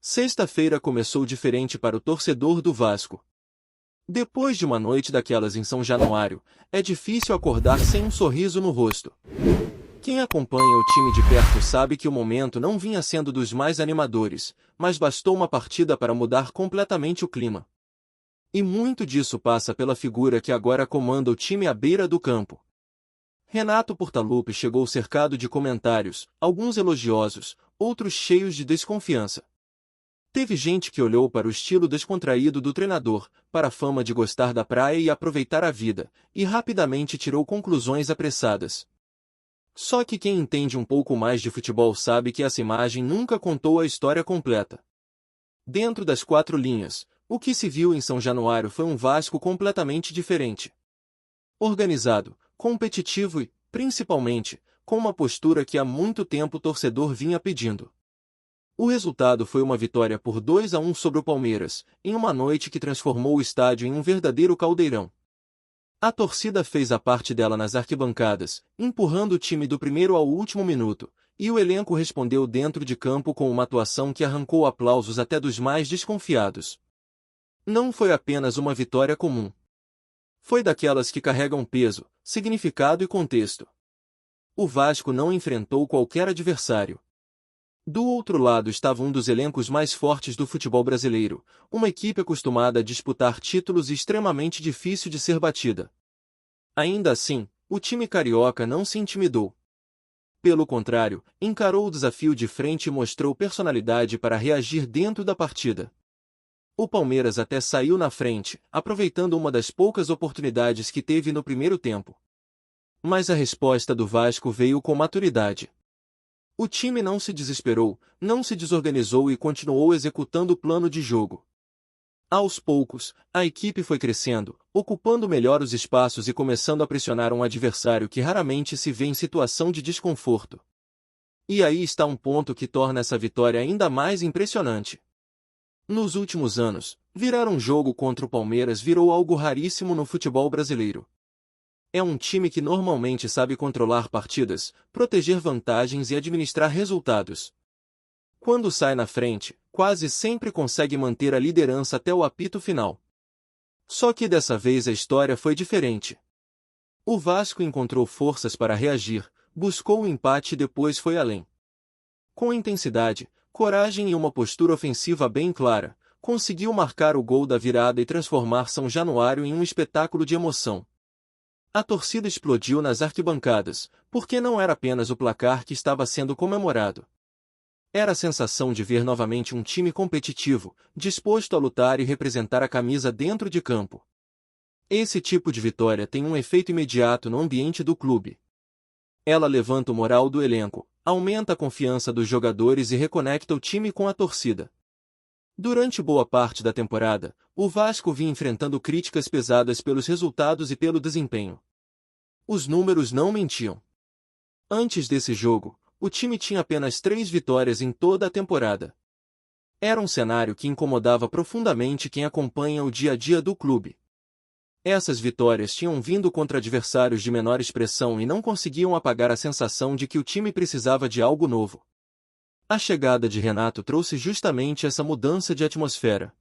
Sexta-feira começou diferente para o torcedor do Vasco. Depois de uma noite daquelas em São Januário, é difícil acordar sem um sorriso no rosto. Quem acompanha o time de perto sabe que o momento não vinha sendo dos mais animadores, mas bastou uma partida para mudar completamente o clima. E muito disso passa pela figura que agora comanda o time à beira do campo. Renato Portaluppi chegou cercado de comentários, alguns elogiosos, outros cheios de desconfiança. Teve gente que olhou para o estilo descontraído do treinador, para a fama de gostar da praia e aproveitar a vida, e rapidamente tirou conclusões apressadas. Só que quem entende um pouco mais de futebol sabe que essa imagem nunca contou a história completa. Dentro das quatro linhas, o que se viu em São Januário foi um Vasco completamente diferente. Organizado, competitivo e, principalmente, com uma postura que há muito tempo o torcedor vinha pedindo. O resultado foi uma vitória por 2-1 sobre o Palmeiras, em uma noite que transformou o estádio em um verdadeiro caldeirão. A torcida fez a parte dela nas arquibancadas, empurrando o time do primeiro ao último minuto, e o elenco respondeu dentro de campo com uma atuação que arrancou aplausos até dos mais desconfiados. Não foi apenas uma vitória comum. Foi daquelas que carregam peso, significado e contexto. O Vasco não enfrentou qualquer adversário. Do outro lado estava um dos elencos mais fortes do futebol brasileiro, uma equipe acostumada a disputar títulos e extremamente difícil de ser batida. Ainda assim, o time carioca não se intimidou. Pelo contrário, encarou o desafio de frente e mostrou personalidade para reagir dentro da partida. O Palmeiras até saiu na frente, aproveitando uma das poucas oportunidades que teve no primeiro tempo. Mas a resposta do Vasco veio com maturidade. O time não se desesperou, não se desorganizou e continuou executando o plano de jogo. Aos poucos, a equipe foi crescendo, ocupando melhor os espaços e começando a pressionar um adversário que raramente se vê em situação de desconforto. E aí está um ponto que torna essa vitória ainda mais impressionante. Nos últimos anos, virar um jogo contra o Palmeiras virou algo raríssimo no futebol brasileiro. É um time que normalmente sabe controlar partidas, proteger vantagens e administrar resultados. Quando sai na frente, quase sempre consegue manter a liderança até o apito final. Só que dessa vez a história foi diferente. O Vasco encontrou forças para reagir, buscou o empate e depois foi além. Com intensidade, coragem e uma postura ofensiva bem clara, conseguiu marcar o gol da virada e transformar São Januário em um espetáculo de emoção. A torcida explodiu nas arquibancadas, porque não era apenas o placar que estava sendo comemorado. Era a sensação de ver novamente um time competitivo, disposto a lutar e representar a camisa dentro de campo. Esse tipo de vitória tem um efeito imediato no ambiente do clube. Ela levanta o moral do elenco, aumenta a confiança dos jogadores e reconecta o time com a torcida. Durante boa parte da temporada, o Vasco vinha enfrentando críticas pesadas pelos resultados e pelo desempenho. Os números não mentiam. Antes desse jogo, o time tinha apenas 3 vitórias em toda a temporada. Era um cenário que incomodava profundamente quem acompanha o dia a dia do clube. Essas vitórias tinham vindo contra adversários de menor expressão e não conseguiam apagar a sensação de que o time precisava de algo novo. A chegada de Renato trouxe justamente essa mudança de atmosfera.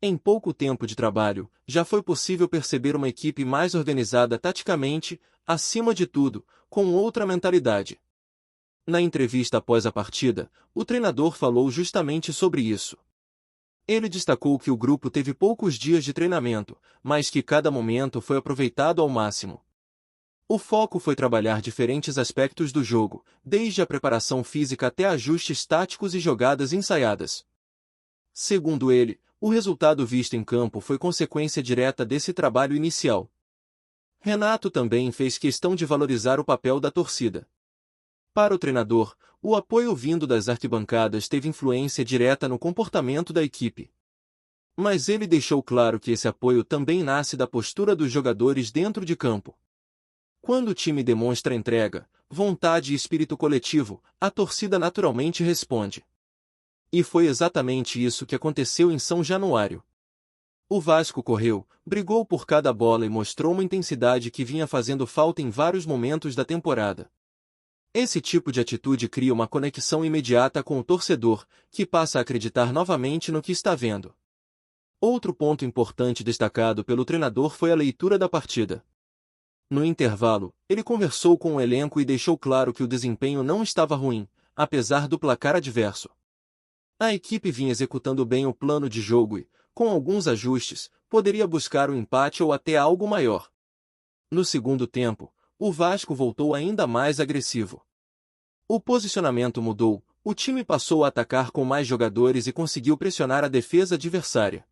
Em pouco tempo de trabalho, já foi possível perceber uma equipe mais organizada taticamente, acima de tudo, com outra mentalidade. Na entrevista após a partida, o treinador falou justamente sobre isso. Ele destacou que o grupo teve poucos dias de treinamento, mas que cada momento foi aproveitado ao máximo. O foco foi trabalhar diferentes aspectos do jogo, desde a preparação física até ajustes táticos e jogadas ensaiadas. Segundo ele, o resultado visto em campo foi consequência direta desse trabalho inicial. Renato também fez questão de valorizar o papel da torcida. Para o treinador, o apoio vindo das arquibancadas teve influência direta no comportamento da equipe. Mas ele deixou claro que esse apoio também nasce da postura dos jogadores dentro de campo. Quando o time demonstra entrega, vontade e espírito coletivo, a torcida naturalmente responde. E foi exatamente isso que aconteceu em São Januário. O Vasco correu, brigou por cada bola e mostrou uma intensidade que vinha fazendo falta em vários momentos da temporada. Esse tipo de atitude cria uma conexão imediata com o torcedor, que passa a acreditar novamente no que está vendo. Outro ponto importante destacado pelo treinador foi a leitura da partida. No intervalo, ele conversou com o elenco e deixou claro que o desempenho não estava ruim, apesar do placar adverso. A equipe vinha executando bem o plano de jogo e, com alguns ajustes, poderia buscar o empate ou até algo maior. No segundo tempo, o Vasco voltou ainda mais agressivo. O posicionamento mudou, o time passou a atacar com mais jogadores e conseguiu pressionar a defesa adversária.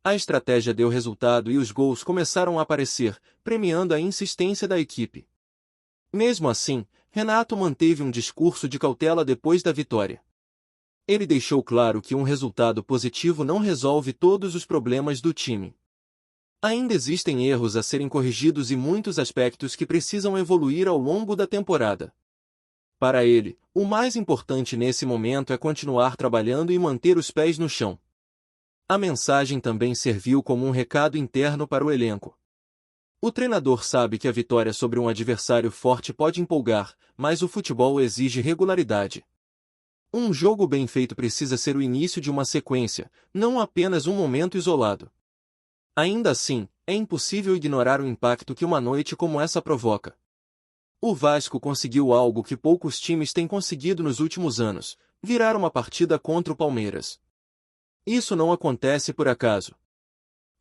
A estratégia deu resultado e os gols começaram a aparecer, premiando a insistência da equipe. Mesmo assim, Renato manteve um discurso de cautela depois da vitória. Ele deixou claro que um resultado positivo não resolve todos os problemas do time. Ainda existem erros a serem corrigidos e muitos aspectos que precisam evoluir ao longo da temporada. Para ele, o mais importante nesse momento é continuar trabalhando e manter os pés no chão. A mensagem também serviu como um recado interno para o elenco. O treinador sabe que a vitória sobre um adversário forte pode empolgar, mas o futebol exige regularidade. Um jogo bem feito precisa ser o início de uma sequência, não apenas um momento isolado. Ainda assim, é impossível ignorar o impacto que uma noite como essa provoca. O Vasco conseguiu algo que poucos times têm conseguido nos últimos anos: virar uma partida contra o Palmeiras. Isso não acontece por acaso.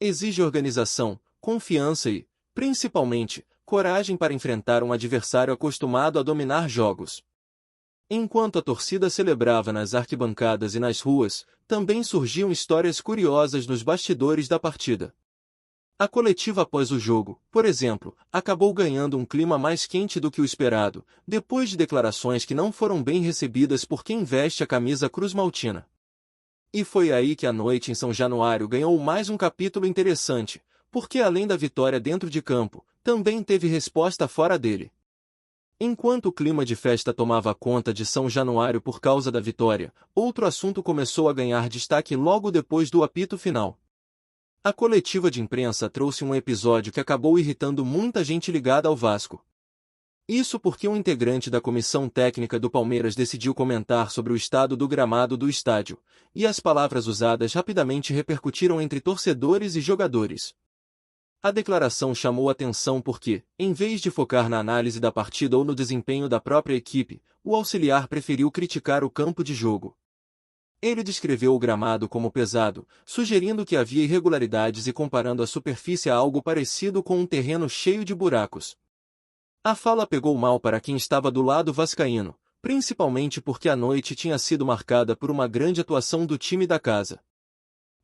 Exige organização, confiança e, principalmente, coragem para enfrentar um adversário acostumado a dominar jogos. Enquanto a torcida celebrava nas arquibancadas e nas ruas, também surgiam histórias curiosas nos bastidores da partida. A coletiva após o jogo, por exemplo, acabou ganhando um clima mais quente do que o esperado, depois de declarações que não foram bem recebidas por quem veste a camisa cruz-maltina. E foi aí que a noite em São Januário ganhou mais um capítulo interessante, porque além da vitória dentro de campo, também teve resposta fora dele. Enquanto o clima de festa tomava conta de São Januário por causa da vitória, outro assunto começou a ganhar destaque logo depois do apito final. A coletiva de imprensa trouxe um episódio que acabou irritando muita gente ligada ao Vasco. Isso porque um integrante da comissão técnica do Palmeiras decidiu comentar sobre o estado do gramado do estádio, e as palavras usadas rapidamente repercutiram entre torcedores e jogadores. A declaração chamou atenção porque, em vez de focar na análise da partida ou no desempenho da própria equipe, o auxiliar preferiu criticar o campo de jogo. Ele descreveu o gramado como pesado, sugerindo que havia irregularidades e comparando a superfície a algo parecido com um terreno cheio de buracos. A fala pegou mal para quem estava do lado vascaíno, principalmente porque a noite tinha sido marcada por uma grande atuação do time da casa.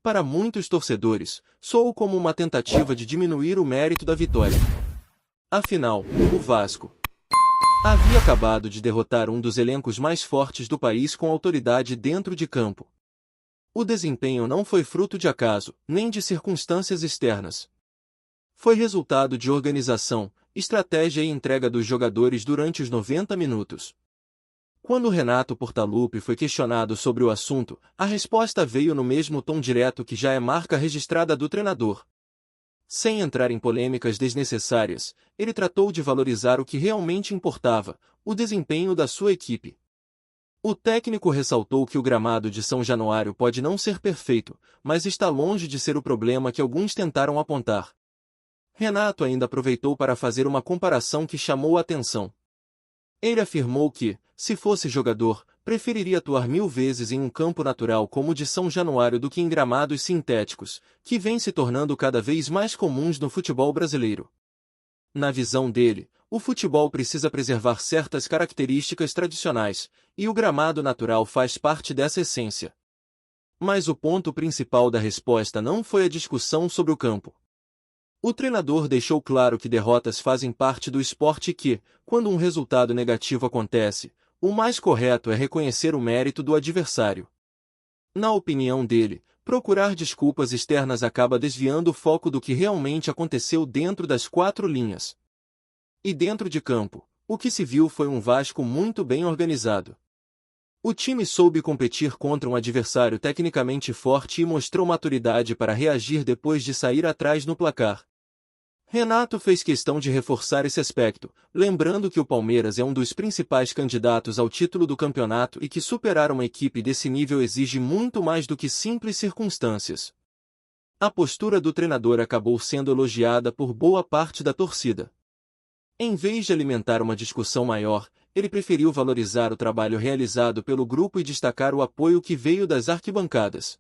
Para muitos torcedores, soou como uma tentativa de diminuir o mérito da vitória. Afinal, o Vasco havia acabado de derrotar um dos elencos mais fortes do país com autoridade dentro de campo. O desempenho não foi fruto de acaso, nem de circunstâncias externas. Foi resultado de organização, estratégia e entrega dos jogadores durante os 90 minutos. Quando Renato Portaluppi foi questionado sobre o assunto, a resposta veio no mesmo tom direto que já é marca registrada do treinador. Sem entrar em polêmicas desnecessárias, ele tratou de valorizar o que realmente importava, o desempenho da sua equipe. O técnico ressaltou que o gramado de São Januário pode não ser perfeito, mas está longe de ser o problema que alguns tentaram apontar. Renato ainda aproveitou para fazer uma comparação que chamou a atenção. Ele afirmou que, se fosse jogador, preferiria atuar 1000 vezes em um campo natural como o de São Januário do que em gramados sintéticos, que vêm se tornando cada vez mais comuns no futebol brasileiro. Na visão dele, o futebol precisa preservar certas características tradicionais, e o gramado natural faz parte dessa essência. Mas o ponto principal da resposta não foi a discussão sobre o campo. O treinador deixou claro que derrotas fazem parte do esporte e que, quando um resultado negativo acontece, o mais correto é reconhecer o mérito do adversário. Na opinião dele, procurar desculpas externas acaba desviando o foco do que realmente aconteceu dentro das 4 linhas. E dentro de campo, o que se viu foi um Vasco muito bem organizado. O time soube competir contra um adversário tecnicamente forte e mostrou maturidade para reagir depois de sair atrás no placar. Renato fez questão de reforçar esse aspecto, lembrando que o Palmeiras é um dos principais candidatos ao título do campeonato e que superar uma equipe desse nível exige muito mais do que simples circunstâncias. A postura do treinador acabou sendo elogiada por boa parte da torcida. Em vez de alimentar uma discussão maior, ele preferiu valorizar o trabalho realizado pelo grupo e destacar o apoio que veio das arquibancadas.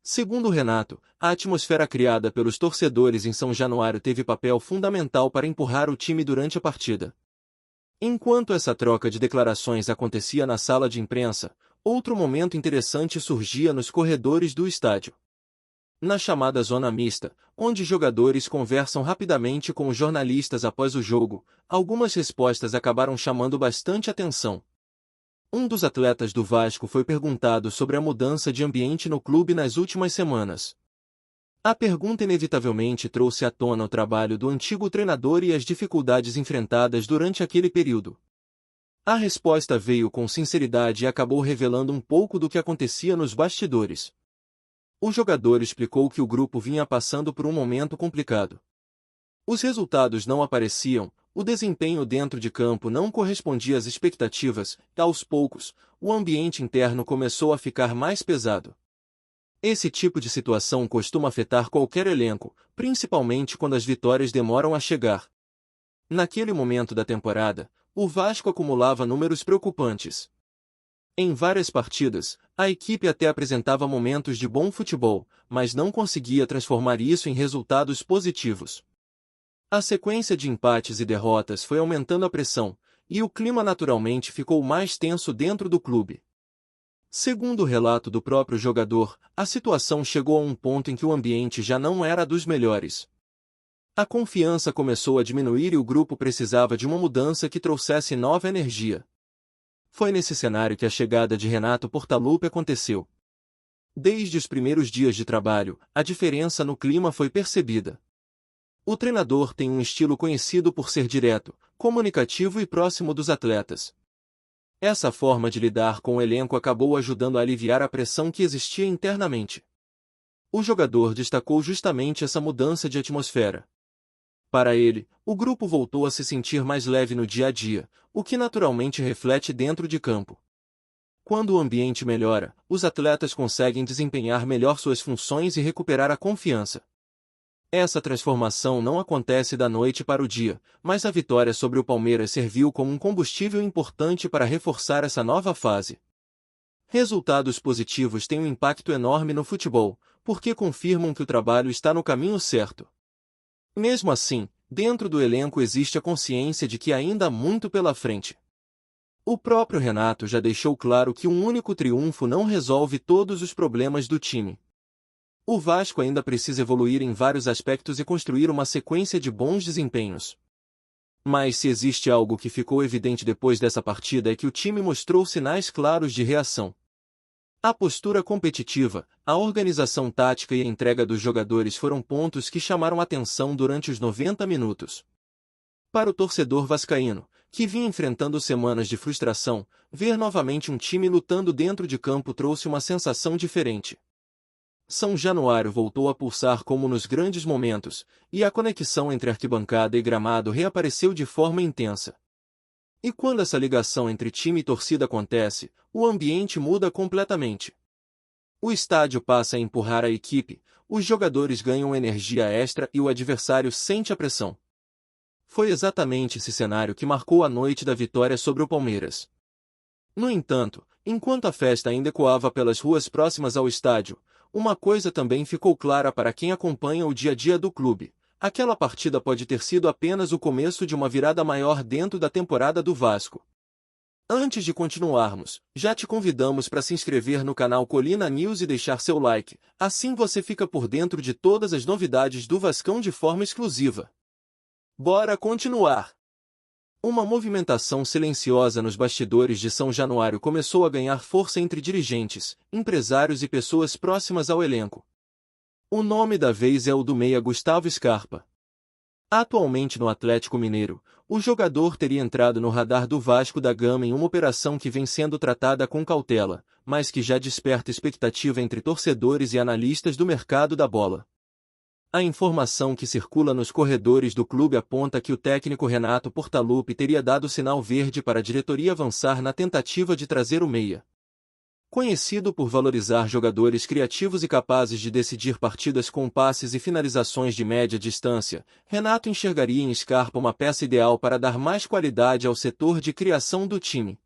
Segundo Renato, a atmosfera criada pelos torcedores em São Januário teve papel fundamental para empurrar o time durante a partida. Enquanto essa troca de declarações acontecia na sala de imprensa, outro momento interessante surgia nos corredores do estádio. Na chamada zona mista, onde jogadores conversam rapidamente com os jornalistas após o jogo, algumas respostas acabaram chamando bastante atenção. Um dos atletas do Vasco foi perguntado sobre a mudança de ambiente no clube nas últimas semanas. A pergunta inevitavelmente trouxe à tona o trabalho do antigo treinador e as dificuldades enfrentadas durante aquele período. A resposta veio com sinceridade e acabou revelando um pouco do que acontecia nos bastidores. O jogador explicou que o grupo vinha passando por um momento complicado. Os resultados não apareciam, o desempenho dentro de campo não correspondia às expectativas, e aos poucos, o ambiente interno começou a ficar mais pesado. Esse tipo de situação costuma afetar qualquer elenco, principalmente quando as vitórias demoram a chegar. Naquele momento da temporada, o Vasco acumulava números preocupantes. Em várias partidas, a equipe até apresentava momentos de bom futebol, mas não conseguia transformar isso em resultados positivos. A sequência de empates e derrotas foi aumentando a pressão, e o clima naturalmente ficou mais tenso dentro do clube. Segundo o relato do próprio jogador, a situação chegou a um ponto em que o ambiente já não era dos melhores. A confiança começou a diminuir e o grupo precisava de uma mudança que trouxesse nova energia. Foi nesse cenário que a chegada de Renato Portaluppi aconteceu. Desde os primeiros dias de trabalho, a diferença no clima foi percebida. O treinador tem um estilo conhecido por ser direto, comunicativo e próximo dos atletas. Essa forma de lidar com o elenco acabou ajudando a aliviar a pressão que existia internamente. O jogador destacou justamente essa mudança de atmosfera. Para ele, o grupo voltou a se sentir mais leve no dia a dia, o que naturalmente reflete dentro de campo. Quando o ambiente melhora, os atletas conseguem desempenhar melhor suas funções e recuperar a confiança. Essa transformação não acontece da noite para o dia, mas a vitória sobre o Palmeiras serviu como um combustível importante para reforçar essa nova fase. Resultados positivos têm um impacto enorme no futebol, porque confirmam que o trabalho está no caminho certo. Mesmo assim, dentro do elenco existe a consciência de que ainda há muito pela frente. O próprio Renato já deixou claro que um único triunfo não resolve todos os problemas do time. O Vasco ainda precisa evoluir em vários aspectos e construir uma sequência de bons desempenhos. Mas se existe algo que ficou evidente depois dessa partida é que o time mostrou sinais claros de reação. A postura competitiva, a organização tática e a entrega dos jogadores foram pontos que chamaram atenção durante os 90 minutos. Para o torcedor vascaíno, que vinha enfrentando semanas de frustração, ver novamente um time lutando dentro de campo trouxe uma sensação diferente. São Januário voltou a pulsar como nos grandes momentos, e a conexão entre arquibancada e gramado reapareceu de forma intensa. E quando essa ligação entre time e torcida acontece, o ambiente muda completamente. O estádio passa a empurrar a equipe, os jogadores ganham energia extra e o adversário sente a pressão. Foi exatamente esse cenário que marcou a noite da vitória sobre o Palmeiras. No entanto, enquanto a festa ainda ecoava pelas ruas próximas ao estádio, uma coisa também ficou clara para quem acompanha o dia a dia do clube. Aquela partida pode ter sido apenas o começo de uma virada maior dentro da temporada do Vasco. Antes de continuarmos, já te convidamos para se inscrever no canal Colina News e deixar seu like, assim você fica por dentro de todas as novidades do Vascão de forma exclusiva. Bora continuar! Uma movimentação silenciosa nos bastidores de São Januário começou a ganhar força entre dirigentes, empresários e pessoas próximas ao elenco. O nome da vez é o do meia Gustavo Scarpa. Atualmente no Atlético Mineiro, o jogador teria entrado no radar do Vasco da Gama em uma operação que vem sendo tratada com cautela, mas que já desperta expectativa entre torcedores e analistas do mercado da bola. A informação que circula nos corredores do clube aponta que o técnico Renato Portaluppi teria dado sinal verde para a diretoria avançar na tentativa de trazer o meia. Conhecido por valorizar jogadores criativos e capazes de decidir partidas com passes e finalizações de média distância, Renato enxergaria em Scarpa uma peça ideal para dar mais qualidade ao setor de criação do time.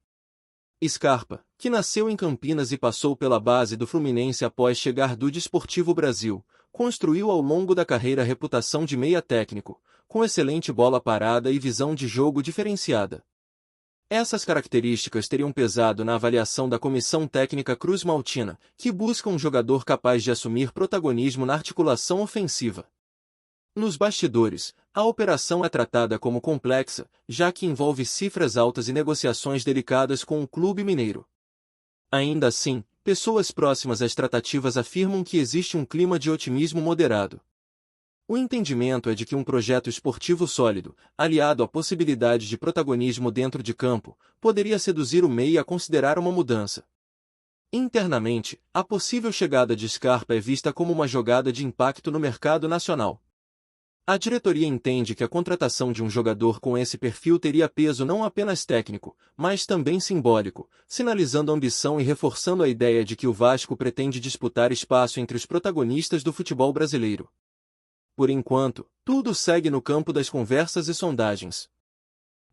Scarpa, que nasceu em Campinas e passou pela base do Fluminense após chegar do Desportivo Brasil, construiu ao longo da carreira a reputação de meia técnico, com excelente bola parada e visão de jogo diferenciada. Essas características teriam pesado na avaliação da comissão técnica Cruz Maltina, que busca um jogador capaz de assumir protagonismo na articulação ofensiva. Nos bastidores, a operação é tratada como complexa, já que envolve cifras altas e negociações delicadas com o clube mineiro. Ainda assim, pessoas próximas às tratativas afirmam que existe um clima de otimismo moderado. O entendimento é de que um projeto esportivo sólido, aliado à possibilidade de protagonismo dentro de campo, poderia seduzir o meia a considerar uma mudança. Internamente, a possível chegada de Scarpa é vista como uma jogada de impacto no mercado nacional. A diretoria entende que a contratação de um jogador com esse perfil teria peso não apenas técnico, mas também simbólico, sinalizando ambição e reforçando a ideia de que o Vasco pretende disputar espaço entre os protagonistas do futebol brasileiro. Por enquanto, tudo segue no campo das conversas e sondagens.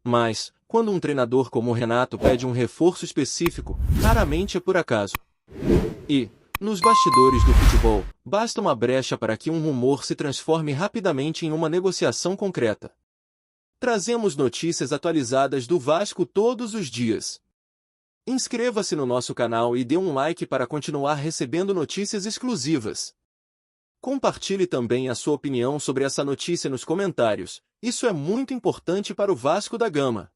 Mas, quando um treinador como o Renato pede um reforço específico, raramente é por acaso. E, nos bastidores do futebol, basta uma brecha para que um rumor se transforme rapidamente em uma negociação concreta. Trazemos notícias atualizadas do Vasco todos os dias. Inscreva-se no nosso canal e dê um like para continuar recebendo notícias exclusivas. Compartilhe também a sua opinião sobre essa notícia nos comentários, isso é muito importante para o Vasco da Gama.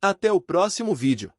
Até o próximo vídeo.